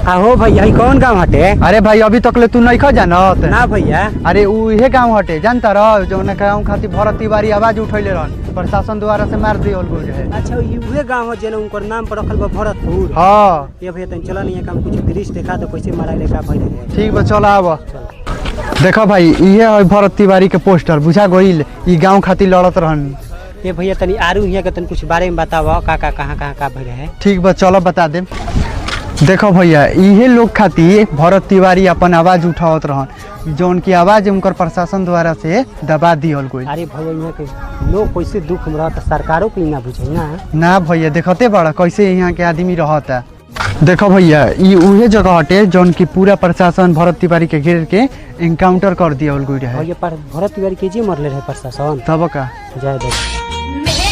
हो भैया कौन गाँव हटे? अरे भाई अभी तक ले तू नहीं खा जानत ना भैया। अरे उहे गाँव हटे जानता रह जो गाँव खातिर भरत तिवारी आवाज उठैले रहन प्रशासन द्वारा से मार दियल गइल रहे। अच्छा उहे गाँव है जेने उनकर नाम पर रखल बा भरतपुर। हाँ ये भैया तन चला नहीं काम कुछ दृश्य देखा तो कैसे मारा लेका भइले। ठीक बा चल आव। देखो भाई ये है भरत तिवारी के पोस्टर बुझा गइल ई गाँव खातिर लड़त रहन। ये भैया तनी आरू हिया के तन कुछ बारे में बतावा का कहाँ का भइले है। ठीक बा चलो बता दे। देखो भैया इहे लोग खातिर भरत तिवारी अपन आवाज उठावत रहन जो उनकी आवाज उनकर प्रशासन द्वारा से दबा दियल गई। अरे भैया यहाँ के लोग कैसे दुख में रहता सरकारों के ना बुझे ना भैया देखते बड़ा कैसे यहाँ के आदमी रहता। देखो भैया ये उहे जगह हटे जौन की पूरा प्रशासन भरत तिवारी के घेर के एनकाउंटर कर दिया गई रहे। भरत तिवारी के जी मरले रहे प्रशासन तब का जय देव।